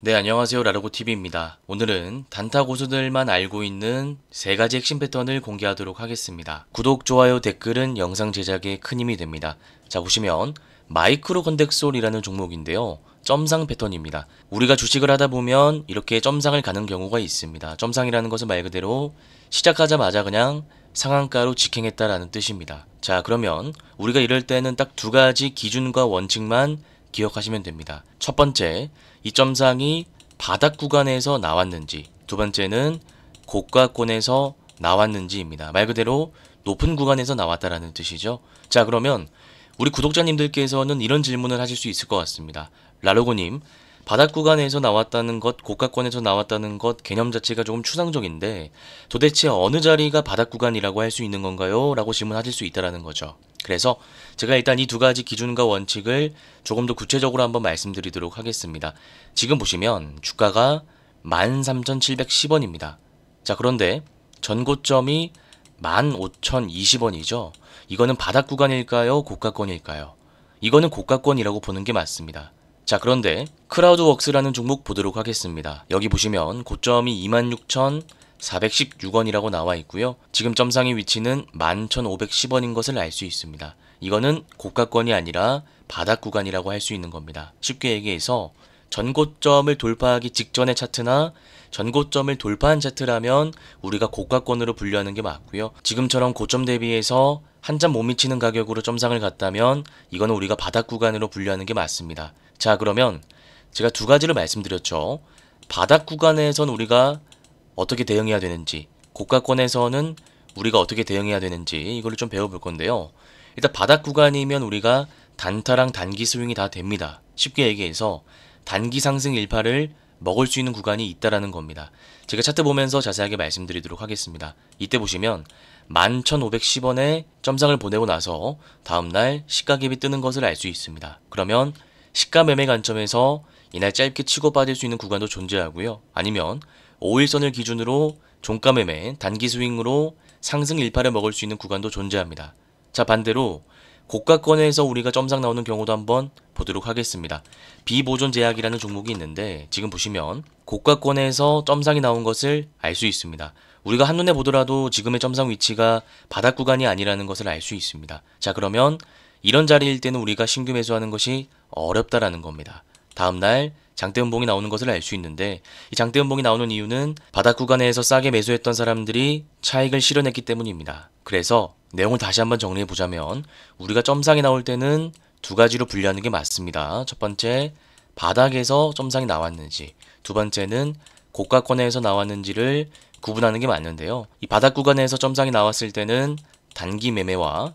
네, 안녕하세요. 라르고TV입니다. 오늘은 단타 고수들만 알고 있는 3가지 핵심 패턴을 공개하도록 하겠습니다. 구독, 좋아요, 댓글은 영상 제작에 큰 힘이 됩니다. 자, 보시면 마이크로 컨덱솔이라는 종목인데요. 점상 패턴입니다. 우리가 주식을 하다 보면 이렇게 점상을 가는 경우가 있습니다. 점상이라는 것은 말 그대로 시작하자마자 그냥 상한가로 직행했다라는 뜻입니다. 자, 그러면 우리가 이럴 때는 딱 2가지 기준과 원칙만 기억하시면 됩니다. 첫 번째, 이 점상이 바닥 구간에서 나왔는지, 두 번째는 고가권에서 나왔는지입니다. 말 그대로 높은 구간에서 나왔다라는 뜻이죠. 자, 그러면 우리 구독자님들께서는 이런 질문을 하실 수 있을 것 같습니다. 라로고님, 바닥 구간에서 나왔다는 것, 고가권에서 나왔다는 것 개념 자체가 조금 추상적인데 도대체 어느 자리가 바닥 구간이라고 할 수 있는 건가요? 라고 질문하실 수 있다라는 거죠. 그래서 제가 일단 이 2가지 기준과 원칙을 조금 더 구체적으로 한번 말씀드리도록 하겠습니다. 지금 보시면 주가가 13,710원입니다. 자, 그런데 전고점이 15,020원이죠. 이거는 바닥 구간일까요? 고가권일까요? 이거는 고가권이라고 보는 게 맞습니다. 자, 그런데 크라우드웍스라는 종목 보도록 하겠습니다. 여기 보시면 고점이 26,416원이라고 나와 있고요. 지금 점상의 위치는 11,510원인 것을 알 수 있습니다. 이거는 고가권이 아니라 바닥 구간이라고 할 수 있는 겁니다. 쉽게 얘기해서 전고점을 돌파하기 직전의 차트나 전고점을 돌파한 차트라면 우리가 고가권으로 분류하는 게 맞고요. 지금처럼 고점 대비해서 한 점 못 미치는 가격으로 점상을 갔다면 이거는 우리가 바닥 구간으로 분류하는 게 맞습니다. 자, 그러면 제가 2가지를 말씀드렸죠. 바닥 구간에선 우리가 어떻게 대응해야 되는지, 고가권에서는 우리가 어떻게 대응해야 되는지 이거를 좀 배워볼 건데요. 일단 바닥 구간이면 우리가 단타랑 단기 스윙이 다 됩니다. 쉽게 얘기해서 단기 상승 일파를 먹을 수 있는 구간이 있다라는 겁니다. 제가 차트 보면서 자세하게 말씀드리도록 하겠습니다. 이때 보시면 11,510원에 점상을 보내고 나서 다음날 시가갭이 뜨는 것을 알 수 있습니다. 그러면 시가 매매 관점에서 이날 짧게 치고 빠질 수 있는 구간도 존재하고요. 아니면 5일선을 기준으로 종가 매매, 단기 스윙으로 상승 일파를 먹을 수 있는 구간도 존재합니다. 자, 반대로 고가권에서 우리가 점상 나오는 경우도 한번 보도록 하겠습니다. 비보존 제약이라는 종목이 있는데 지금 보시면 고가권에서 점상이 나온 것을 알 수 있습니다. 우리가 한눈에 보더라도 지금의 점상 위치가 바닥 구간이 아니라는 것을 알 수 있습니다. 자, 그러면 이런 자리일 때는 우리가 신규 매수하는 것이 어렵다라는 겁니다. 다음날 장대 음봉이 나오는 것을 알 수 있는데 이 장대 음봉이 나오는 이유는 바닥 구간에서 싸게 매수했던 사람들이 차익을 실현했기 때문입니다. 그래서 내용을 다시 한번 정리해 보자면 우리가 점상이 나올 때는 2가지로 분류하는 게 맞습니다. 첫 번째, 바닥에서 점상이 나왔는지, 두 번째는 고가권에서 나왔는지를 구분하는 게 맞는데요. 이 바닥 구간에서 점상이 나왔을 때는 단기 매매와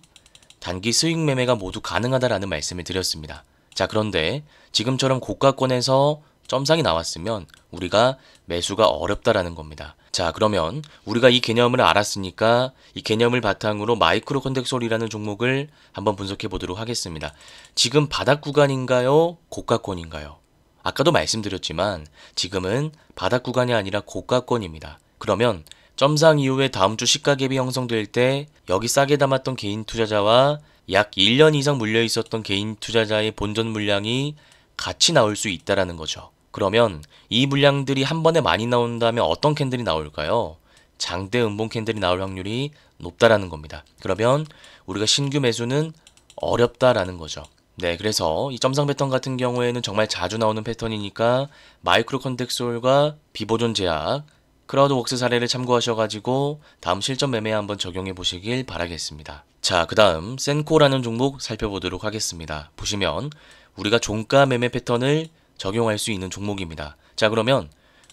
단기 수익 매매가 모두 가능하다라는 말씀을 드렸습니다. 자, 그런데 지금처럼 고가권에서 점상이 나왔으면 우리가 매수가 어렵다라는 겁니다. 자, 그러면 우리가 이 개념을 알았으니까 이 개념을 바탕으로 마이크로 컨덱솔이라는 종목을 한번 분석해 보도록 하겠습니다. 지금 바닥 구간인가요? 고가권인가요? 아까도 말씀드렸지만 지금은 바닥 구간이 아니라 고가권입니다. 그러면 점상 이후에 다음 주 시가갭이 형성될 때 여기 싸게 담았던 개인 투자자와 약 1년 이상 물려 있었던 개인 투자자의 본전 물량이 같이 나올 수 있다라는 거죠. 그러면 이 물량들이 한 번에 많이 나온다면 어떤 캔들이 나올까요? 장대 음봉 캔들이 나올 확률이 높다라는 겁니다. 그러면 우리가 신규 매수는 어렵다라는 거죠. 네, 그래서 이 점상 패턴 같은 경우에는 정말 자주 나오는 패턴이니까 마이크로 컨덱솔과 비보존 제약, 크라우드웍스 사례를 참고하셔가지고 다음 실전 매매에 한번 적용해 보시길 바라겠습니다. 자, 그 다음 센코라는 종목 살펴보도록 하겠습니다. 보시면 우리가 종가 매매 패턴을 적용할 수 있는 종목입니다. 자, 그러면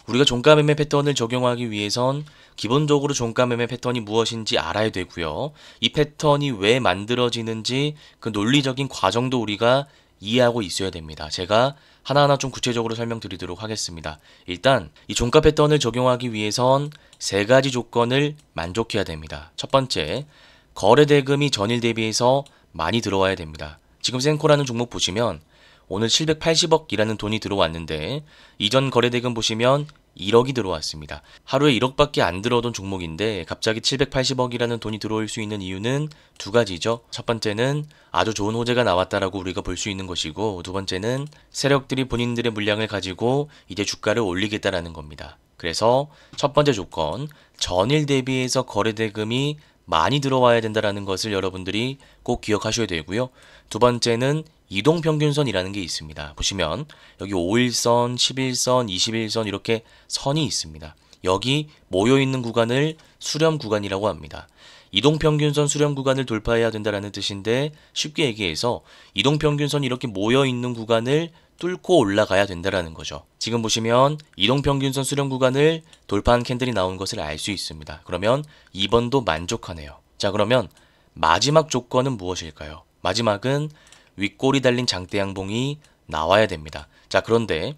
우리가 종가 매매 패턴을 적용하기 위해선 기본적으로 종가 매매 패턴이 무엇인지 알아야 되고요. 이 패턴이 왜 만들어지는지 그 논리적인 과정도 우리가 이해하고 있어야 됩니다. 제가 하나하나 좀 구체적으로 설명드리도록 하겠습니다. 일단 이 종가 패턴을 적용하기 위해선 3가지 조건을 만족해야 됩니다. 첫 번째, 거래 대금이 전일 대비해서 많이 들어와야 됩니다. 지금 센코라는 종목 보시면 오늘 780억이라는 돈이 들어왔는데 이전 거래 대금 보시면 1억이 들어왔습니다. 하루에 1억밖에 안 들어오던 종목인데 갑자기 780억이라는 돈이 들어올 수 있는 이유는 두 가지죠. 첫 번째는 아주 좋은 호재가 나왔다라고 우리가 볼 수 있는 것이고, 두 번째는 세력들이 본인들의 물량을 가지고 이제 주가를 올리겠다라는 겁니다. 그래서 첫 번째 조건, 전일 대비해서 거래 대금이 많이 들어와야 된다라는 것을 여러분들이 꼭 기억하셔야 되고요. 두 번째는 이동평균선이라는 게 있습니다. 보시면 여기 5일선, 11선, 21선 이렇게 선이 있습니다. 여기 모여있는 구간을 수렴 구간이라고 합니다. 이동평균선 수렴 구간을 돌파해야 된다는 뜻인데, 쉽게 얘기해서 이동평균선이 이렇게 모여있는 구간을 뚫고 올라가야 된다는 거죠. 지금 보시면 이동평균선 수렴 구간을 돌파한 캔들이 나온 것을 알 수 있습니다. 그러면 2번도 만족하네요. 자, 그러면 마지막 조건은 무엇일까요? 마지막은 윗골이 달린 장대 양봉이 나와야 됩니다. 자, 그런데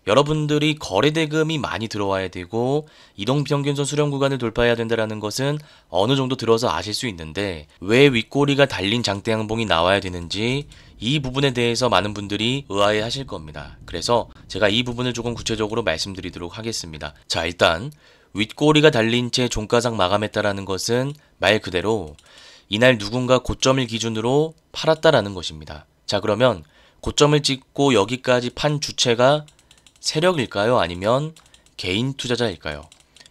여러분들이 거래 대금이 많이 들어와야 되고 이동평균선 수렴 구간을 돌파해야 된다는 것은 어느 정도 들어서 아실 수 있는데, 왜 윗꼬리가 달린 장대 양봉이 나와야 되는지 이 부분에 대해서 많은 분들이 의아해 하실 겁니다. 그래서 제가 이 부분을 조금 구체적으로 말씀드리도록 하겠습니다. 자, 일단 윗꼬리가 달린 채 종가상 마감했다라는 것은 말 그대로 이날 누군가 고점을 기준으로 팔았다라는 것입니다. 자, 그러면 고점을 찍고 여기까지 판 주체가 세력일까요? 아니면 개인 투자자일까요?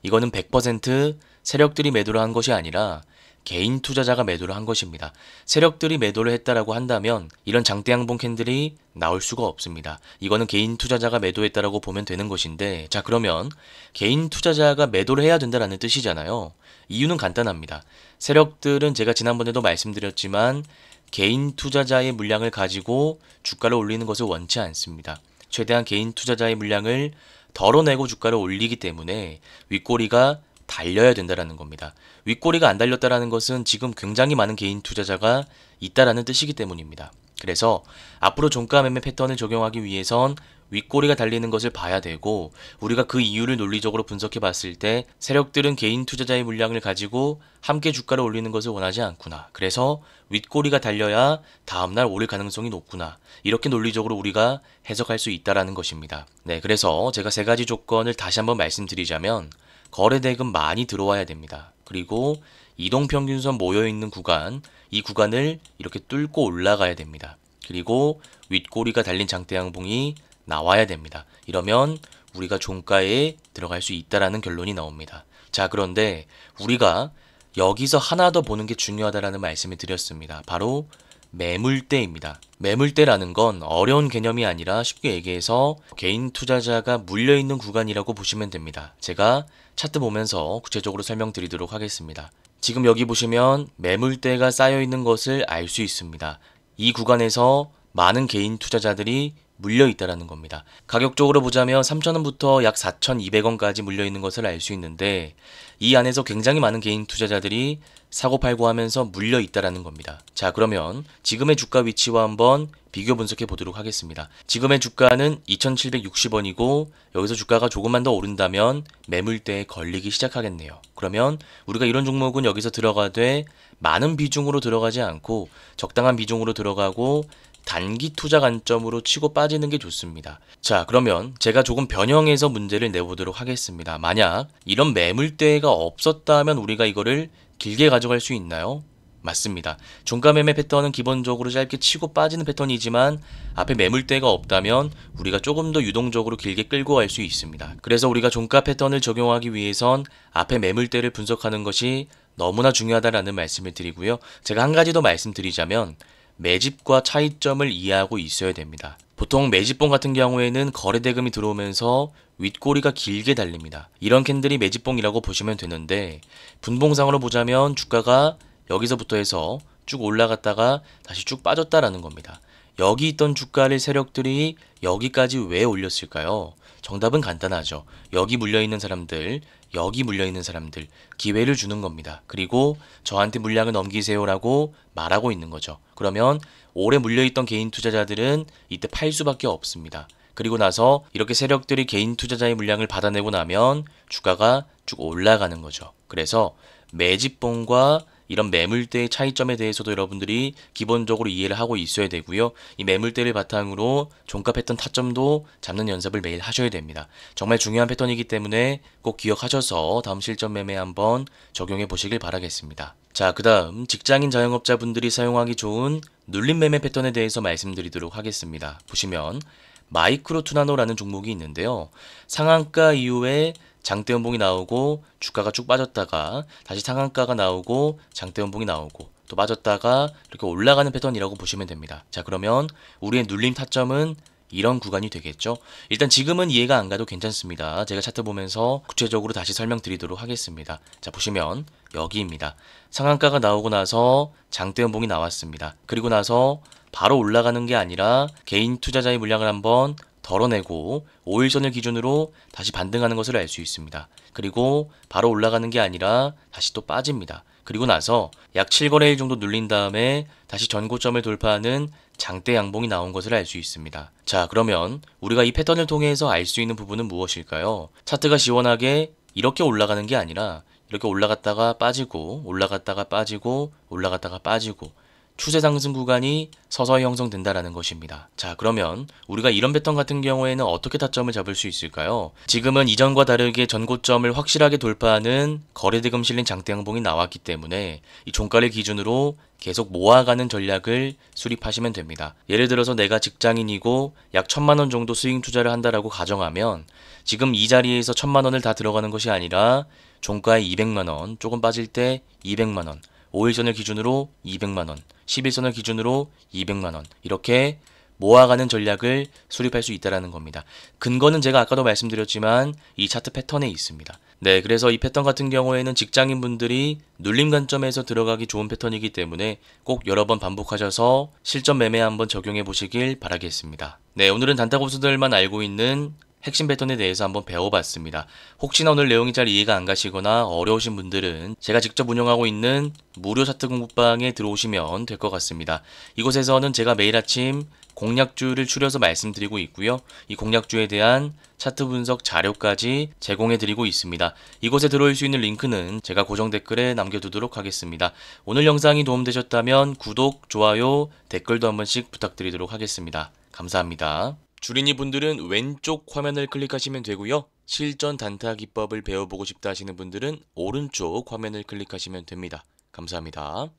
이거는 100% 세력들이 매도를 한 것이 아니라 개인 투자자가 매도를 한 것입니다. 세력들이 매도를 했다라고 한다면 이런 장대 양봉 캔들이 나올 수가 없습니다. 이거는 개인 투자자가 매도했다라고 보면 되는 것인데, 자, 그러면 개인 투자자가 매도를 해야 된다라는 뜻이잖아요. 이유는 간단합니다. 세력들은 제가 지난번에도 말씀드렸지만 개인 투자자의 물량을 가지고 주가를 올리는 것을 원치 않습니다. 최대한 개인 투자자의 물량을 덜어내고 주가를 올리기 때문에 윗꼬리가 달려야 된다라는 겁니다. 윗꼬리가 안 달렸다라는 것은 지금 굉장히 많은 개인 투자자가 있다라는 뜻이기 때문입니다. 그래서 앞으로 종가 매매 패턴을 적용하기 위해선 윗꼬리가 달리는 것을 봐야 되고, 우리가 그 이유를 논리적으로 분석해 봤을 때 세력들은 개인 투자자의 물량을 가지고 함께 주가를 올리는 것을 원하지 않구나. 그래서 윗꼬리가 달려야 다음날 오를 가능성이 높구나. 이렇게 논리적으로 우리가 해석할 수 있다라는 것입니다. 네, 그래서 제가 세 가지 조건을 다시 한번 말씀드리자면, 거래 대금 많이 들어와야 됩니다. 그리고 이동평균선 모여있는 구간, 이 구간을 이렇게 뚫고 올라가야 됩니다. 그리고 윗꼬리가 달린 장대 양봉이 나와야 됩니다. 이러면 우리가 종가에 들어갈 수 있다라는 결론이 나옵니다. 자, 그런데 우리가 여기서 하나 더 보는 게 중요하다라는 말씀을 드렸습니다. 바로 매물대입니다. 매물대라는 건 어려운 개념이 아니라 쉽게 얘기해서 개인 투자자가 물려있는 구간이라고 보시면 됩니다. 제가 차트 보면서 구체적으로 설명드리도록 하겠습니다. 지금 여기 보시면 매물대가 쌓여있는 것을 알 수 있습니다. 이 구간에서 많은 개인 투자자들이 물려있다라는 겁니다. 가격적으로 보자면 3,000원부터 약 4,200원까지 물려있는 것을 알 수 있는데, 이 안에서 굉장히 많은 개인 투자자들이 사고팔고 하면서 물려있다라는 겁니다. 자, 그러면 지금의 주가 위치와 한번 비교 분석해 보도록 하겠습니다. 지금의 주가는 2,760원이고 여기서 주가가 조금만 더 오른다면 매물대에 걸리기 시작하겠네요. 그러면 우리가 이런 종목은 여기서 들어가되 많은 비중으로 들어가지 않고 적당한 비중으로 들어가고 단기 투자 관점으로 치고 빠지는 게 좋습니다. 자, 그러면 제가 조금 변형해서 문제를 내보도록 하겠습니다. 만약 이런 매물대가 없었다면 우리가 이거를 길게 가져갈 수 있나요? 맞습니다. 종가 매매 패턴은 기본적으로 짧게 치고 빠지는 패턴이지만 앞에 매물대가 없다면 우리가 조금 더 유동적으로 길게 끌고 갈 수 있습니다. 그래서 우리가 종가 패턴을 적용하기 위해선 앞에 매물대를 분석하는 것이 너무나 중요하다라는 말씀을 드리고요. 제가 한 가지 더 말씀드리자면 매집과 차이점을 이해하고 있어야 됩니다. 보통 매집봉 같은 경우에는 거래 대금이 들어오면서 윗꼬리가 길게 달립니다. 이런 캔들이 매집봉이라고 보시면 되는데, 분봉상으로 보자면 주가가 여기서부터 해서 쭉 올라갔다가 다시 쭉 빠졌다라는 겁니다. 여기 있던 주가를 세력들이 여기까지 왜 올렸을까요? 정답은 간단하죠. 여기 물려있는 사람들, 여기 물려있는 사람들 기회를 주는 겁니다. 그리고 저한테 물량을 넘기세요라고 말하고 있는 거죠. 그러면 오래 물려있던 개인 투자자들은 이때 팔 수밖에 없습니다. 그리고 나서 이렇게 세력들이 개인 투자자의 물량을 받아내고 나면 주가가 쭉 올라가는 거죠. 그래서 매집봉과 이런 매물대의 차이점에 대해서도 여러분들이 기본적으로 이해를 하고 있어야 되고요. 이 매물대를 바탕으로 종가 패턴 타점도 잡는 연습을 매일 하셔야 됩니다. 정말 중요한 패턴이기 때문에 꼭 기억하셔서 다음 실전 매매 한번 적용해 보시길 바라겠습니다. 자, 그 다음 직장인 자영업자분들이 사용하기 좋은 눌림 매매 패턴에 대해서 말씀드리도록 하겠습니다. 보시면 마이크로 투나노라는 종목이 있는데요. 상한가 이후에 장대 연봉이 나오고 주가가 쭉 빠졌다가 다시 상한가가 나오고 장대 연봉이 나오고 또 빠졌다가 이렇게 올라가는 패턴이라고 보시면 됩니다. 자, 그러면 우리의 눌림 타점은 이런 구간이 되겠죠. 일단 지금은 이해가 안 가도 괜찮습니다. 제가 차트 보면서 구체적으로 다시 설명드리도록 하겠습니다. 자, 보시면 여기입니다. 상한가가 나오고 나서 장대 연봉이 나왔습니다. 그리고 나서 바로 올라가는 게 아니라 개인 투자자의 물량을 한번 덜어내고 5일선을 기준으로 다시 반등하는 것을 알 수 있습니다. 그리고 바로 올라가는 게 아니라 다시 또 빠집니다. 그리고 나서 약 7거래일 정도 눌린 다음에 다시 전고점을 돌파하는 장대 양봉이 나온 것을 알 수 있습니다. 자, 그러면 우리가 이 패턴을 통해서 알 수 있는 부분은 무엇일까요? 차트가 시원하게 이렇게 올라가는 게 아니라 이렇게 올라갔다가 빠지고 올라갔다가 빠지고 올라갔다가 빠지고 추세 상승 구간이 서서히 형성된다라는 것입니다. 자, 그러면 우리가 이런 패턴 같은 경우에는 어떻게 타점을 잡을 수 있을까요? 지금은 이전과 다르게 전고점을 확실하게 돌파하는 거래대금 실린 장대 양봉이 나왔기 때문에 이 종가를 기준으로 계속 모아가는 전략을 수립하시면 됩니다. 예를 들어서 내가 직장인이고 약 1,000만 원 정도 수익 투자를 한다라고 가정하면 지금 이 자리에서 1,000만 원을 다 들어가는 것이 아니라 종가에 200만 원, 조금 빠질 때 200만 원, 5일선을 기준으로 200만 원, 10일선을 기준으로 200만 원 이렇게 모아가는 전략을 수립할 수 있다는 겁니다. 근거는 제가 아까도 말씀드렸지만 이 차트 패턴에 있습니다. 네, 그래서 이 패턴 같은 경우에는 직장인분들이 눌림 관점에서 들어가기 좋은 패턴이기 때문에 꼭 여러 번 반복하셔서 실전 매매 한번 적용해 보시길 바라겠습니다. 네, 오늘은 단타 고수들만 알고 있는 핵심 패턴에 대해서 한번 배워봤습니다. 혹시나 오늘 내용이 잘 이해가 안 가시거나 어려우신 분들은 제가 직접 운영하고 있는 무료 차트 공부방에 들어오시면 될 것 같습니다. 이곳에서는 제가 매일 아침 공략주를 추려서 말씀드리고 있고요. 이 공략주에 대한 차트 분석 자료까지 제공해드리고 있습니다. 이곳에 들어올 수 있는 링크는 제가 고정 댓글에 남겨두도록 하겠습니다. 오늘 영상이 도움되셨다면 구독, 좋아요, 댓글도 한 번씩 부탁드리도록 하겠습니다. 감사합니다. 주린이 분들은 왼쪽 화면을 클릭하시면 되고요. 실전 단타 기법을 배워보고 싶다 하시는 분들은 오른쪽 화면을 클릭하시면 됩니다. 감사합니다.